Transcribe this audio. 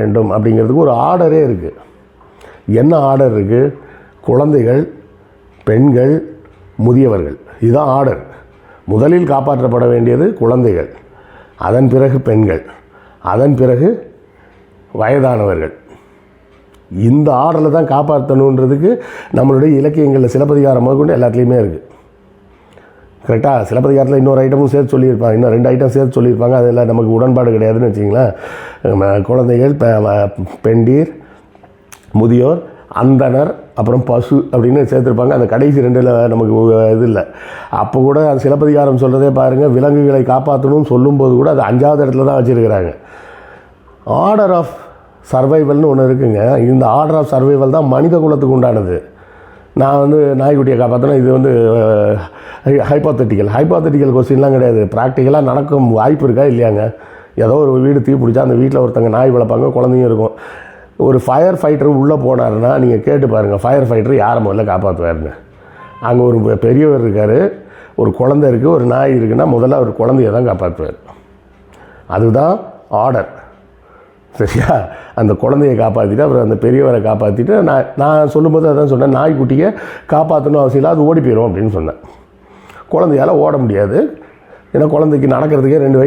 வேண்டும் அப்படிங்கிறதுக்கு ஒரு ஆர்டரே இருக்குது. என்ன ஆர்டர் இருக்குது? குழந்தைகள், பெண்கள், முதியவர்கள், இதுதான் ஆர்டர். முதலில் காப்பாற்றப்பட வேண்டியது குழந்தைகள், அதன் பிறகு பெண்கள், அதன் பிறகு வயதானவர்கள். இந்த ஆர்டரில் தான் காப்பாற்றணுன்றதுக்கு நம்மளுடைய இலக்கியங்களில் சிலப்பதிகாரம் முதற்கொண்டு எல்லாத்துலேயுமே இருக்குது. கரெக்டாக? சிலப்பதிகாரத்தில் இன்னொரு ஐட்டமும் சேர்த்து சொல்லியிருப்பாங்க, இன்னும் 2 ஐட்டம் சேர்த்து சொல்லியிருப்பாங்க. அதில் நமக்கு உடன்பாடு கிடையாதுன்னு வச்சிங்களேன். குழந்தைகள், பெண்டீர், முதியோர், அந்தனர், அப்புறம் பசு அப்படின்னு சேர்த்துருப்பாங்க. அந்த கடைசி 2ல் நமக்கு இது இல்லை. அப்போ கூட அது சிலப்பதிகாரம் சொல்கிறதே பாருங்கள், விலங்குகளை காப்பாற்றணும்னு சொல்லும்போது கூட அது 5வது இடத்துல தான் வச்சுருக்கிறாங்க. ஆர்டர் ஆஃப் சர்வைவல்னு ஒன்று இருக்குங்க. இந்த ஆர்டர் ஆஃப் சர்வைவல் தான் மனித குலத்துக்கு உண்டானது. நான் நாய்க்குட்டியை காப்பாற்றினா இது ஹைப்போத்தட்டிக்கல் கொஸ்டின்லாம் கிடையாது. ப்ராக்டிக்கலாக நடக்கும் வாய்ப்பு இருக்கா இல்லையாங்க? ஏதோ ஒரு வீடு தீ பிடிச்சா அந்த வீட்டில் ஒருத்தங்க நாய் வளர்ப்பாங்க, குழந்தையும் இருக்கும். ஒரு ஃபயர் ஃபைட்டர் உள்ளே போனாருன்னா நீங்கள் கேட்டு பாருங்கள், ஃபயர் ஃபைட்டர் யாரை முதல்ல காப்பாற்றுவாருன்னு. அங்கே ஒரு பெரியவர் இருக்கார், ஒரு குழந்தை இருக்குது, ஒரு நாய் இருக்குன்னா முதல்ல அவர் குழந்தைய தான் காப்பாற்றுவார். அதுதான் ஆர்டர். சரியா? அந்த குழந்தையை காப்பாற்றிட்டு அப்புறம் அந்த பெரியவரை காப்பாற்றிட்டு நான் சொல்லும்போது அதான் சொன்னேன், நாய்க்குட்டியை காப்பாற்றணும் அவசியம் இல்லை, அது ஓடி போயிடும் அப்படின்னு சொன்னேன். குழந்தையால் ஓட முடியாது, ஏன்னா குழந்தைக்கு நடக்கிறதுக்கே 2 வயசு